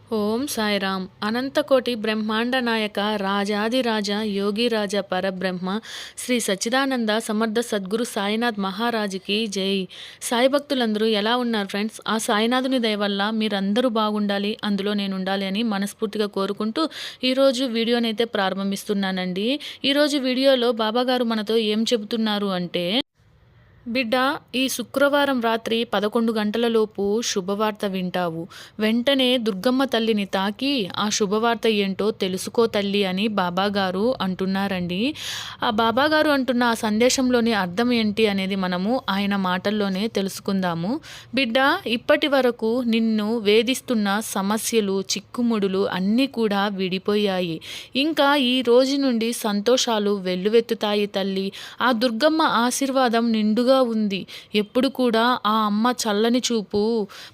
ఓం సాయిరామ్. అనంతకోటి బ్రహ్మాండ నాయక రాజాదిరాజ యోగిరాజ పరబ్రహ్మ శ్రీ సచ్చిదానంద సమర్థ సద్గురు సాయినాథ్ మహారాజుకి జై. సాయి భక్తులందరూ ఎలా ఉన్నారు ఫ్రెండ్స్? ఆ సాయినాథుని దయ వల్ల మీరందరూ బాగుండాలి, అందులో నేను ఉండాలి అని మనస్ఫూర్తిగా కోరుకుంటూ ఈరోజు వీడియోనైతే ప్రారంభిస్తున్నానండి. ఈరోజు వీడియోలో బాబాగారు మనతో ఏం చెబుతున్నారు అంటే, బిడ్డ, ఈ శుక్రవారం రాత్రి 11 గంటలలోపు శుభవార్త వింటావు. వెంటనే దుర్గమ్మ తల్లిని తాకి ఆ శుభవార్త ఏంటో తెలుసుకో తల్లి అని బాబాగారు అంటున్నారండి. ఆ బాబాగారు అంటున్న ఆ సందేశంలోని అర్థం ఏంటి అనేది మనము ఆయన మాటల్లోనే తెలుసుకుందాము. బిడ్డ, ఇప్పటి వరకు నిన్ను వేధిస్తున్న సమస్యలు, చిక్కుముడులు అన్నీ కూడా విడిపోయాయి. ఇంకా ఈ రోజు నుండి సంతోషాలు వెల్లువెత్తుతాయి తల్లి. ఆ దుర్గమ్మ ఆశీర్వాదం నిండుగా ఉంది. ఎప్పుడు కూడా ఆ అమ్మ చల్లని చూపు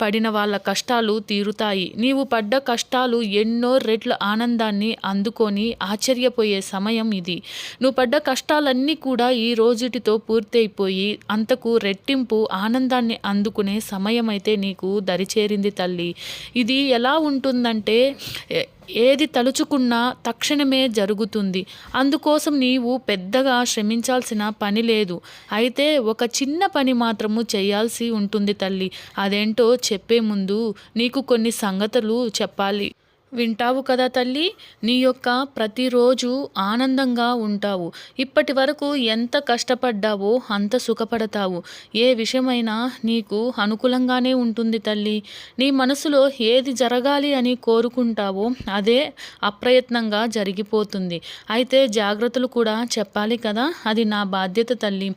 పడిన వాళ్ళ కష్టాలు తీరుతాయి. నీవు పడ్డ కష్టాలు ఎన్నో రెట్ల ఆనందాన్ని అందుకొని ఆశ్చర్యపోయే సమయం ఇది. నువ్వు పడ్డ కష్టాలన్నీ కూడా ఈ రోజుటితో పూర్తయిపోయి అంతకు రెట్టింపు ఆనందాన్ని అందుకునే సమయం అయితే నీకు దరిచేరింది తల్లి. ఇది ఎలా ఉంటుందంటే, ఏది తలుచుకున్నా తక్షణమే జరుగుతుంది. అందుకోసం నీవు పెద్దగా శ్రమించాల్సిన పని లేదు. అయితే ఒక చిన్న పని మాత్రము చేయాల్సి ఉంటుంది తల్లి. అదేంటో చెప్పే ముందు నీకు కొన్ని సంగతులు చెప్పాలి. వింటావు కదా తల్లి? నీ యొక్క ప్రతిరోజు ఆనందంగా ఉంటావు. ఇప్పటి వరకు ఎంత కష్టపడ్డావో అంత సుఖపడతావు. ఏ విషయమైనా నీకు అనుకూలంగానే ఉంటుంది తల్లి. నీ మనసులో ఏది జరగాలి అని కోరుకుంటావో అదే అప్రయత్నంగా జరిగిపోతుంది. అయితే జాగ్రత్తలు కూడా చెప్పాలి కదా, అది నా బాధ్యత తల్లి.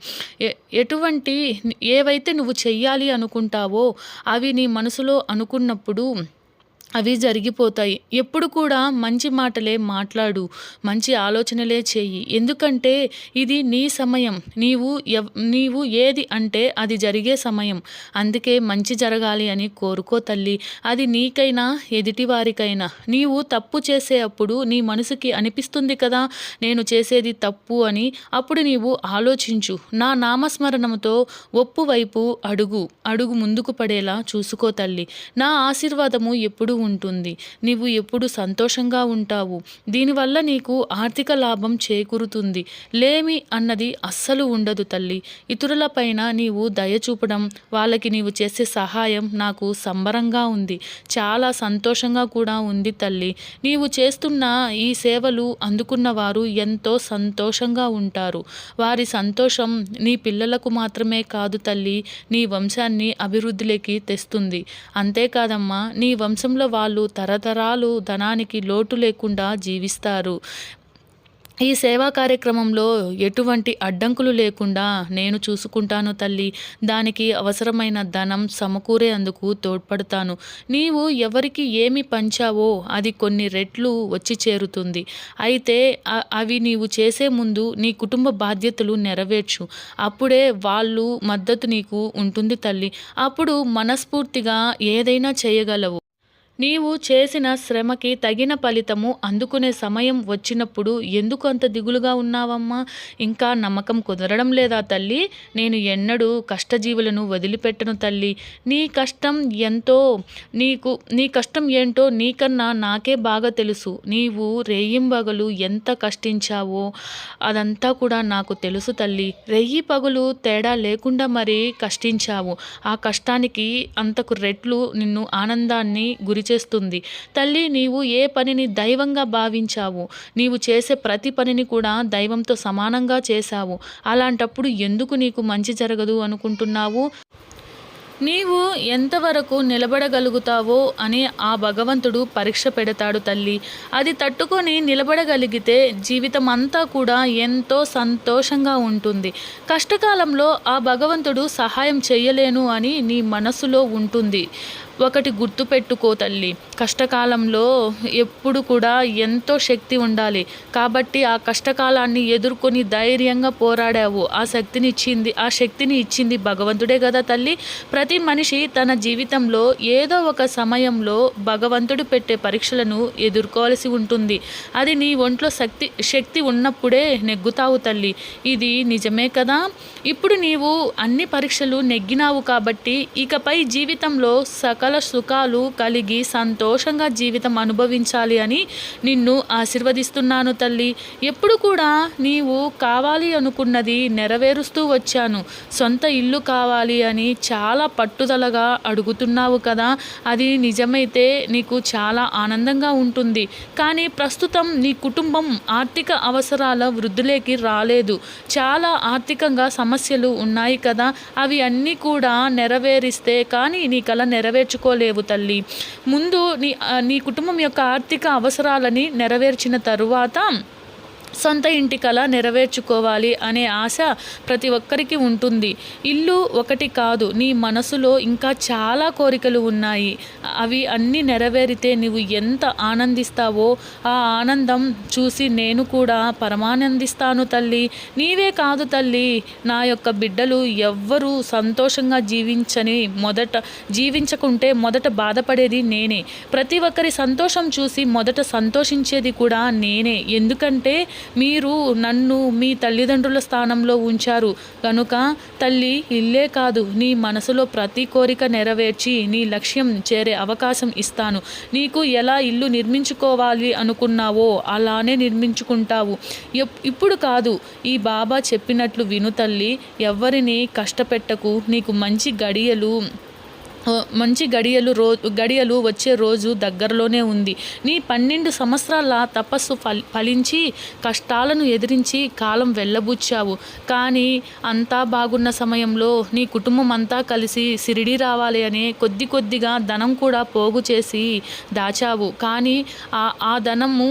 ఏవైతే నువ్వు చెయ్యాలి అనుకుంటావో అవి నీ మనసులో అనుకున్నప్పుడు అవి జరిగిపోతాయి. ఎప్పుడు కూడా మంచి మాటలే మాట్లాడు, మంచి ఆలోచనలే చెయ్యి. ఎందుకంటే ఇది నీ సమయం. నీవు ఏది అంటే అది జరిగే సమయం. అందుకే మంచి జరగాలి అని కోరుకో తల్లి. అది నీకైనా ఎదుటివారికైనా. నీవు తప్పు చేసే అప్పుడు నీ మనసుకి అనిపిస్తుంది కదా, నేను చేసేది తప్పు అని. అప్పుడు నీవు ఆలోచించు. నా నామస్మరణంతో ఒప్పు వైపు అడుగు ముందుకు పడేలా చూసుకో తల్లి. నా ఆశీర్వాదము ఎప్పుడు ఉంటుంది. నీవు ఎప్పుడు సంతోషంగా ఉంటావు. దీనివల్ల నీకు ఆర్థిక లాభం చేకూరుతుంది. లేమి అన్నది అస్సలు ఉండదు తల్లి. ఇతరులపైన నీవు దయ చూపడం, వాళ్ళకి నీవు చేసే సహాయం నాకు సంబరంగా ఉంది. చాలా సంతోషంగా కూడా ఉంది తల్లి. నీవు చేస్తున్న ఈ సేవలు అందుకున్న వారు ఎంతో సంతోషంగా ఉంటారు. వారి సంతోషం నీ పిల్లలకు మాత్రమే కాదు తల్లి, నీ వంశాన్ని అభివృద్ధిలోకి తెస్తుంది. అంతేకాదమ్మా, నీ వంశంలో వాళ్ళు తరతరాలు ధనానికి లోటు లేకుండా జీవిస్తారు. ఈ సేవా కార్యక్రమంలో ఎటువంటి అడ్డంకులు లేకుండా నేను చూసుకుంటాను తల్లి. దానికి అవసరమైన ధనం సమకూరేందుకు తోడ్పడతాను. నీవు ఎవరికి ఏమి పంచావో అది కొన్ని రెట్లు వచ్చి చేరుతుంది. అయితే అవి నీవు చేసే ముందు నీ కుటుంబ బాధ్యతలు నెరవేర్చు. అప్పుడే వాళ్ళు మద్దతు నీకు ఉంటుంది తల్లి. అప్పుడు మనస్ఫూర్తిగా ఏదైనా చేయగలవు. నీవు చేసిన శ్రమకి తగిన ఫలితము అందుకునే సమయం వచ్చినప్పుడు ఎందుకు అంత దిగులుగా ఉన్నావమ్మా? ఇంకా నమ్మకం కుదరడం లేదా తల్లి? నేను ఎన్నడూ కష్టజీవులను వదిలిపెట్టను తల్లి. నీ కష్టం ఏంటో నీకన్నా నాకే బాగా తెలుసు. నీవు రేయింబగలు ఎంత కష్టించావో అదంతా కూడా నాకు తెలుసు తల్లి. రెయ్యి పగులు తేడా లేకుండా మరీ కష్టించావు. ఆ కష్టానికి అంతకు రెట్లు నిన్ను ఆనందాన్ని చేస్తుంది తల్లి. నీవు ఏ పనిని దైవంగా భావించావు, నీవు చేసే ప్రతి పనిని కూడా దైవంతో సమానంగా చేశావు. అలాంటప్పుడు ఎందుకు నీకు మంచి జరగదు అనుకుంటున్నావు? నీవు ఎంతవరకు నిలబడగలుగుతావో అని ఆ భగవంతుడు పరీక్ష పెడతాడు తల్లి. అది తట్టుకొని నిలబడగలిగితే జీవితం అంతా కూడా ఎంతో సంతోషంగా ఉంటుంది. కష్టకాలంలో ఆ భగవంతుడు సహాయం చేయలేను అని నీ మనసులో ఉంటుంది. ఒకటి గుర్తుపెట్టుకో తల్లి, కష్టకాలంలో ఎప్పుడు కూడా ఎంతో శక్తి ఉండాలి. కాబట్టి ఆ కష్టకాలాన్ని ఎదుర్కొని ధైర్యంగా పోరాడావు. ఆ శక్తిని ఇచ్చింది భగవంతుడే కదా తల్లి. ప్రతి మనిషి తన జీవితంలో ఏదో ఒక సమయంలో భగవంతుడు పెట్టే పరీక్షలను ఎదుర్కోవాల్సి ఉంటుంది. అది నీ ఒంట్లో శక్తి ఉన్నప్పుడే నెగ్గుతావు తల్లి. ఇది నిజమే కదా. ఇప్పుడు నీవు అన్ని పరీక్షలు నెగ్గినావు కాబట్టి ఇకపై జీవితంలో సకల సుఖాలు కలిగి సంతోషంగా జీవితం అనుభవించాలి అని నిన్ను ఆశీర్వదిస్తున్నాను తల్లి. ఎప్పుడు కూడా నీవు కావాలి అనుకున్నది నెరవేరుస్తూ వచ్చాను. సొంత ఇల్లు కావాలి అని చాలా పట్టుదలగా అడుగుతున్నావు కదా, అది నిజమైతే నీకు చాలా ఆనందంగా ఉంటుంది. కానీ ప్రస్తుతం నీ కుటుంబం ఆర్థిక అవసరాల వృద్ధిలోకి రాలేదు. చాలా ఆర్థికంగా సమస్యలు ఉన్నాయి కదా, అవి అన్నీ కూడా నెరవేరిస్తే కానీ నీ కల నెరవేర్చుకోలేవు తల్లి. ముందు నీ కుటుంబం యొక్క ఆర్థిక అవసరాలని నెరవేర్చిన తరువాత సొంత ఇంటి కల నెరవేర్చుకోవాలి అనే ఆశ ప్రతి ఒక్కరికి ఉంటుంది. ఇల్లు ఒకటి కాదు, నీ మనసులో ఇంకా చాలా కోరికలు ఉన్నాయి. అవి అన్నీ నెరవేరితే నువ్వు ఎంత ఆనందిస్తావో ఆ ఆనందం చూసి నేను కూడా పరమానందిస్తాను తల్లి. నీవే కాదు తల్లి, నా యొక్క బిడ్డలు ఎవ్వరూ సంతోషంగా జీవించకుంటే మొదట బాధపడేది నేనే. ప్రతి ఒక్కరి సంతోషం చూసి మొదట సంతోషించేది కూడా నేనే. ఎందుకంటే మీరు నన్ను మీ తల్లిదండ్రుల స్థానంలో ఉంచారు కనుక తల్లి, ఇల్లే కాదు నీ మనసులో ప్రతి కోరిక నెరవేర్చి నీ లక్ష్యం చేరే అవకాశం ఇస్తాను. నీకు ఎలా ఇల్లు నిర్మించుకోవాలి అనుకున్నావో అలానే నిర్మించుకుంటావు. ఇప్పుడు కాదు, ఈ బాబా చెప్పినట్లు విను తల్లి. ఎవ్వరిని కష్టపెట్టకు. నీకు మంచి గడియలు వచ్చే రోజు దగ్గరలోనే ఉంది. నీ 12 సంవత్సరాల తపస్సు ఫలించి కష్టాలను ఎదిరించి కాలం వెళ్ళబుచ్చావు. కానీ అంతా బాగున్న సమయంలో నీ కుటుంబం అంతా కలిసి షిరిడీ రావాలి అనే కొద్దిగా ధనం కూడా పోగు చేసి దాచావు. కానీ ఆ ధనము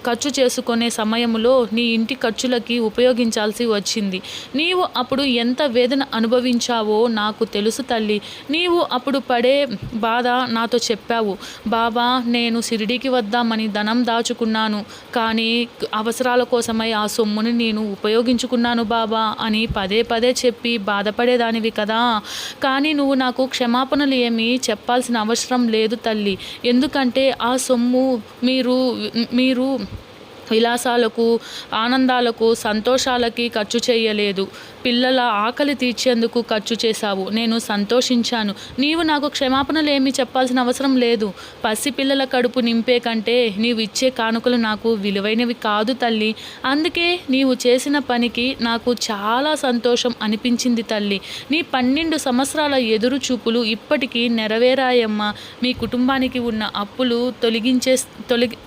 ఖర్చు చేసుకునే సమయంలో నీ ఇంటి ఖర్చులకి ఉపయోగించాల్సి వచ్చింది. నీవు అప్పుడు ఎంత వేదన అనుభవించావో నాకు తెలుసు తల్లి. నీవు అప్పుడు పడే బాధ నాతో చెప్పావు. బాబా, నేను షిరిడీకి వద్దామని ధనం దాచుకున్నాను, కానీ అవసరాల కోసమై ఆ సొమ్ముని నేను ఉపయోగించుకున్నాను బాబా అని పదే చెప్పి బాధపడేదానివి కదా. కానీ నువ్వు నాకు క్షమాపణలు ఏమీ చెప్పాల్సిన అవసరం లేదు తల్లి. ఎందుకంటే ఆ సొమ్ము మీరు విలాసాలకు, ఆనందాలకు, సంతోషాలకి ఖర్చు చేయలేదు. పిల్లల ఆకలి తీర్చేందుకు ఖర్చు చేశావు. నేను సంతోషించాను. నీవు నాకు క్షమాపణలు ఏమీ చెప్పాల్సిన అవసరం లేదు. పసిపిల్లల కడుపు నింపే కంటే నీవు ఇచ్చే కానుకలు నాకు విలువైనవి కాదు తల్లి. అందుకే నీవు చేసిన పనికి నాకు చాలా సంతోషం అనిపించింది తల్లి. నీ 12 సంవత్సరాల ఎదురు చూపులు ఇప్పటికీ నెరవేరాయమ్మా. మీ కుటుంబానికి ఉన్న అప్పులు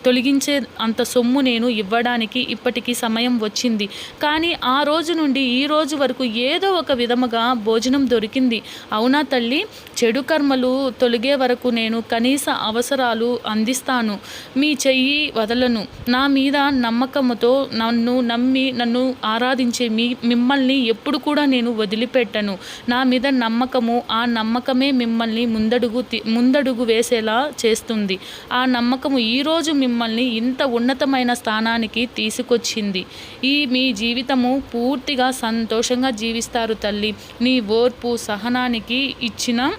తొలగించే అంత సొమ్ము నేను ఇవ్వడానికి ఇప్పటికీ సమయం వచ్చింది. కానీ ఆ రోజు నుండి ఈ రోజు వరకు ఏదో ఒక విధముగా భోజనం దొరికింది. అవునా తల్లి? చెడు కర్మలు తొలగే వరకు నేను కనీస అవసరాలు అందిస్తాను. మీ చెయ్యి వదలను. నా మీద నమ్మకంతో నన్ను ఆరాధించే మిమ్మల్ని ఎప్పుడు కూడా నేను వదిలిపెట్టను. నా మీద నమ్మకము, ఆ నమ్మకమే మిమ్మల్ని ముందడుగు వేసేలా చేస్తుంది. ఆ నమ్మకము ఈరోజు మిమ్మల్ని ఇంత ఉన్నతమైన స్థానానికి తీసుకొచ్చింది. మీ జీవితము పూర్తిగా సంతోషంగా జీవిస్తారు తల్లి. నీ ఓర్పు, సహనానికి ఇచ్చిన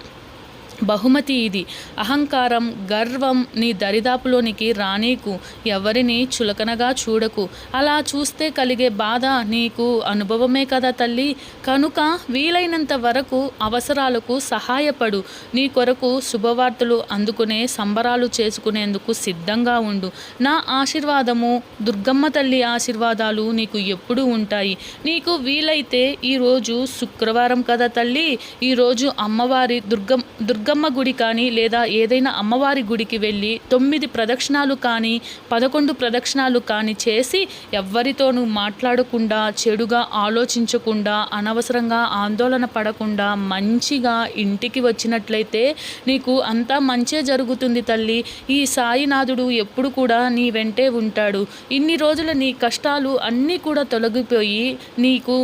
బహుమతి ఇది. అహంకారం, గర్వం నీ దరిదాపులోనికి రానీకు. ఎవరిని చులకనగా చూడకు. అలా చూస్తే కలిగే బాధ నీకు అనుభవమే కదా తల్లి. కనుక వీలైనంత వరకు అవసరాలకు సహాయపడు. నీ కొరకు శుభవార్తలు అందుకునే సంబరాలు చేసుకునేందుకు సిద్ధంగా ఉండు. నా ఆశీర్వాదము, దుర్గమ్మ తల్లి ఆశీర్వాదాలు నీకు ఎప్పుడూ ఉంటాయి. నీకు వీలైతే ఈరోజు శుక్రవారం కదా తల్లి, ఈరోజు అమ్మవారి దుర్గమ్మ గుడి కానీ లేదా ఏదైనా అమ్మవారి గుడికి వెళ్ళి 9 ప్రదక్షిణాలు కానీ 11 ప్రదక్షిణాలు కానీ చేసి ఎవ్వరితోనూ మాట్లాడకుండా, చెడుగా ఆలోచించకుండా, అనవసరంగా ఆందోళన పడకుండా మంచిగా ఇంటికి వచ్చినట్లయితే నీకు అంతా మంచే జరుగుతుంది తల్లి. ఈ సాయినాథుడు ఎప్పుడు కూడా నీ వెంటే ఉంటాడు. ఇన్ని రోజుల నీ కష్టాలు అన్నీ కూడా తొలగిపోయి నీకు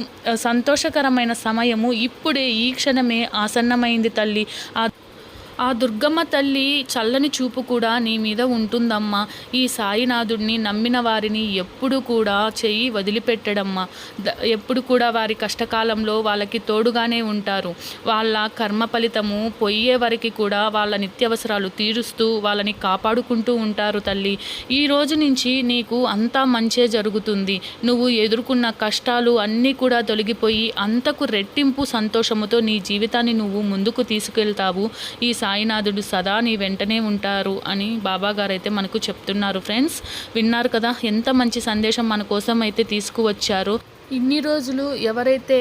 సంతోషకరమైన సమయము ఇప్పుడే, ఈ క్షణమే ఆసన్నమైంది తల్లి. ఆ దుర్గమ్మ తల్లి చల్లని చూపు కూడా నీ మీద ఉంటుందమ్మా. ఈ సాయినాథుడిని నమ్మిన వారిని ఎప్పుడు కూడా చెయ్యి వదిలిపెట్టడమ్మా. ఎప్పుడు కూడా వారి కష్టకాలంలో వాళ్ళకి తోడుగానే ఉంటారు. వాళ్ళ కర్మ ఫలితము పోయే వరకు కూడా వాళ్ళ నిత్యావసరాలు తీరుస్తూ వాళ్ళని కాపాడుకుంటూ ఉంటారు తల్లి. ఈ రోజు నుంచి నీకు అంతా మంచే జరుగుతుంది. నువ్వు ఎదుర్కొన్న కష్టాలు అన్నీ కూడా తొలగిపోయి అంతకు రెట్టింపు సంతోషముతో నీ జీవితాన్ని నువ్వు ముందుకు తీసుకెళ్తావు. ఈ సాయినాథుడు సదా నీ వెంటనే ఉంటారు అని బాబా గారు అయితే మనకు చెప్తున్నారు. ఫ్రెండ్స్, విన్నారు కదా ఎంత మంచి సందేశం మన కోసం అయితే తీసుకువచ్చారు. ఇన్ని రోజులు ఎవరైతే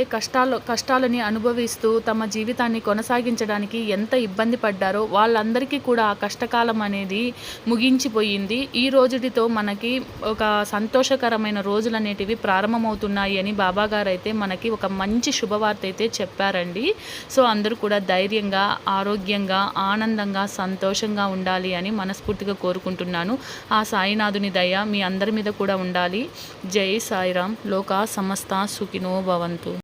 కష్టాలని అనుభవిస్తూ తమ జీవితాన్ని కొనసాగించడానికి ఎంత ఇబ్బంది పడ్డారో వాళ్ళందరికీ కూడా ఆ కష్టకాలం అనేది ముగించిపోయింది. ఈ రోజుటితో మనకి ఒక సంతోషకరమైన రోజులు అనేటివి ప్రారంభమవుతున్నాయి అని బాబా గారు అయితే మనకి ఒక మంచి శుభవార్త అయితే చెప్పారండి. సో అందరూ కూడా ధైర్యంగా, ఆరోగ్యంగా, ఆనందంగా, సంతోషంగా ఉండాలి అని మనస్ఫూర్తిగా కోరుకుంటున్నాను. ఆ సాయినాథుని దయ మీ అందరి మీద కూడా ఉండాలి. జై సాయిరామ్. లోకా సమస్త సుఖినో భవంతు.